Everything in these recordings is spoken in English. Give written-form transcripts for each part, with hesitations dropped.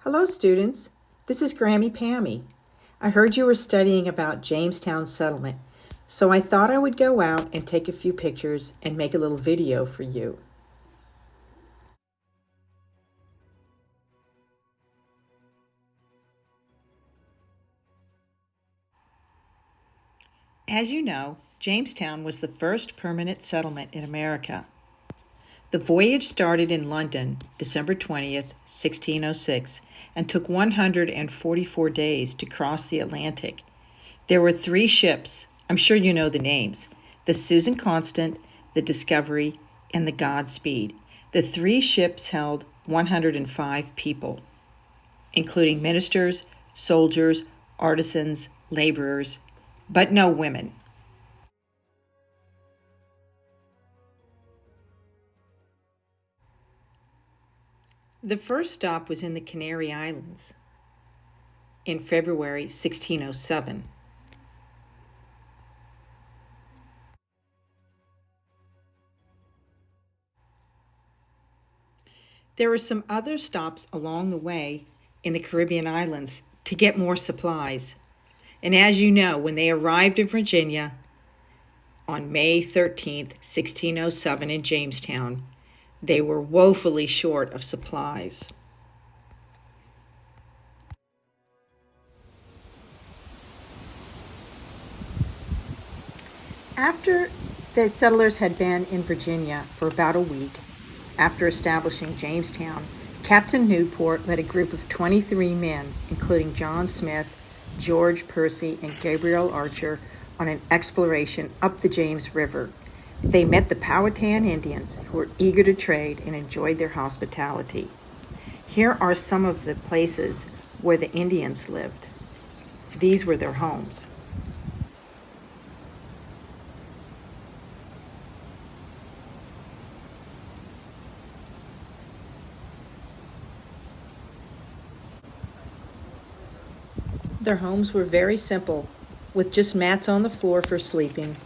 Hello, students. This is Grammy Pammy. I heard you were studying about Jamestown settlement, so I thought I would go out and take a few pictures and make a little video for you. As you know, Jamestown was the first permanent settlement in America. The voyage started in London, December 20th, 1606, and took 144 days to cross the Atlantic. There were 3 ships. I'm sure you know the names: the Susan Constant, the Discovery, and the Godspeed. The 3 ships held 105 people, including ministers, soldiers, artisans, laborers, but no women. The first stop was in the Canary Islands in February 1607. There were some other stops along the way in the Caribbean islands to get more supplies. And as you know, when they arrived in Virginia on May 13th, 1607 in Jamestown, they were woefully short of supplies. After the settlers had been in Virginia for about a week, after establishing Jamestown, Captain Newport led a group of 23 men, including John Smith, George Percy, and Gabriel Archer, on an exploration up the James River. They met the Powhatan Indians, who were eager to trade and enjoyed their hospitality. Here are some of the places where the Indians lived. These were their homes. Their homes were very simple, with just mats on the floor for sleeping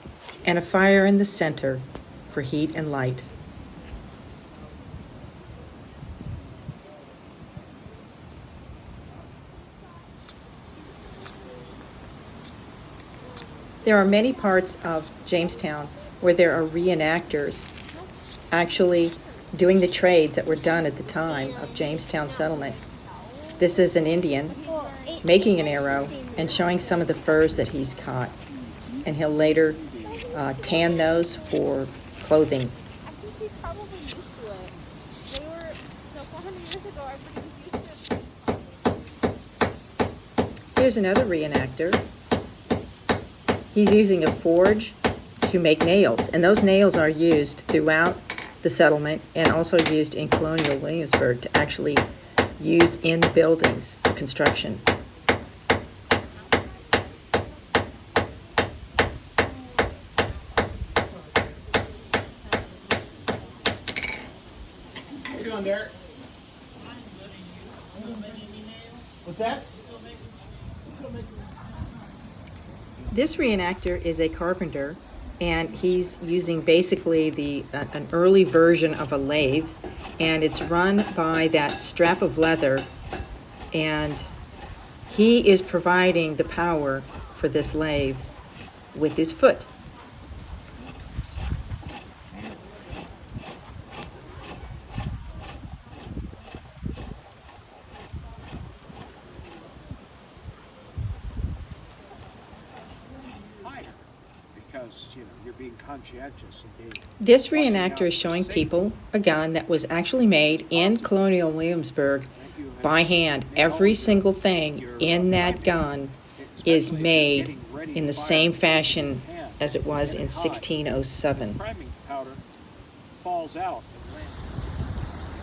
and a fire in the center for heat and light. There are many parts of Jamestown where there are reenactors actually doing the trades that were done at the time of Jamestown settlement. This is an Indian making an arrow and showing some of the furs that he's caught. And he'll later tan those for clothing. Here's another reenactor. He's using a forge to make nails, and those nails are used throughout the settlement and also used in colonial Williamsburg to actually use in the buildings for construction. How you doing, Derek? What's that? This reenactor is a carpenter, and he's using basically an early version of a lathe, and it's run by that strap of leather, and he is providing the power for this lathe with his foot. Because, you're being conscientious and being... This reenactor is showing people a gun that was actually made in colonial Williamsburg by hand. Every single thing in that gun is made in the same fashion as it was in 1607. Priming powder falls out.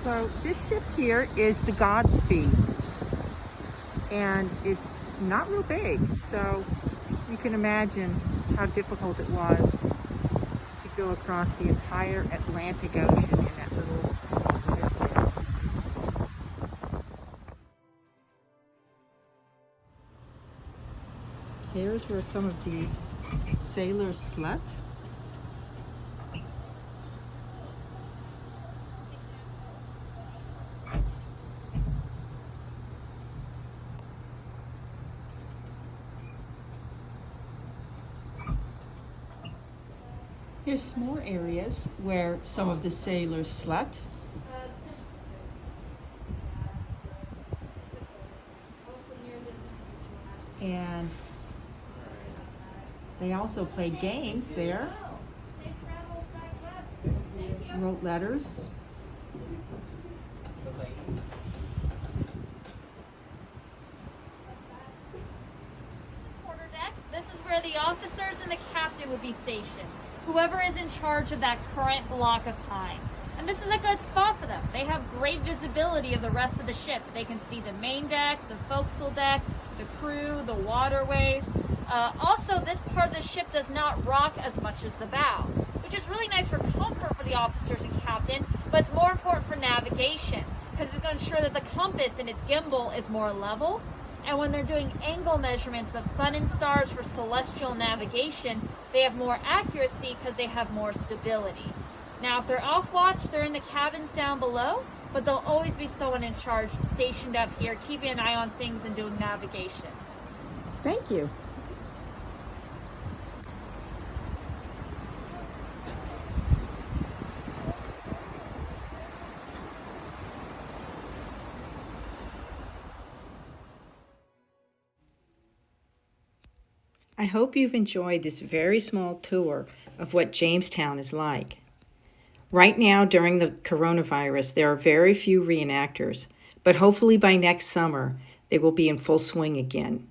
So this ship here is the Godspeed, and it's not real big, so you can imagine how difficult it was to go across the entire Atlantic Ocean in that little small ship there. Here's where some of the sailors slept. Here's some more areas where some of the sailors slept. And they also played games there. Wrote letters. Quarterdeck. This is where the officers and the captain would be stationed. Whoever is in charge of that current block of time. And this is a good spot for them. They have great visibility of the rest of the ship. They can see the main deck, the forecastle deck, the crew, the waterways. Also, this part of the ship does not rock as much as the bow, which is really nice for comfort for the officers and captain, but it's more important for navigation because it's going to ensure that the compass and its gimbal is more level. And when they're doing angle measurements of sun and stars for celestial navigation, they have more accuracy because they have more stability. Now, if they're off watch, they're in the cabins down below, but there'll always be someone in charge stationed up here, keeping an eye on things and doing navigation. Thank you. I hope you've enjoyed this very small tour of what Jamestown is like. Right now, during the coronavirus, there are very few reenactors, but hopefully by next summer, they will be in full swing again.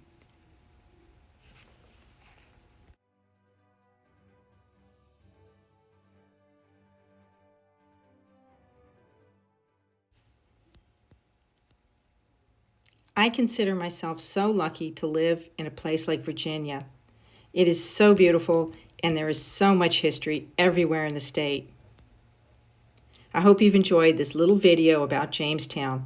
I consider myself so lucky to live in a place like Virginia. It is so beautiful, and there is so much history everywhere in the state. I hope you've enjoyed this little video about Jamestown,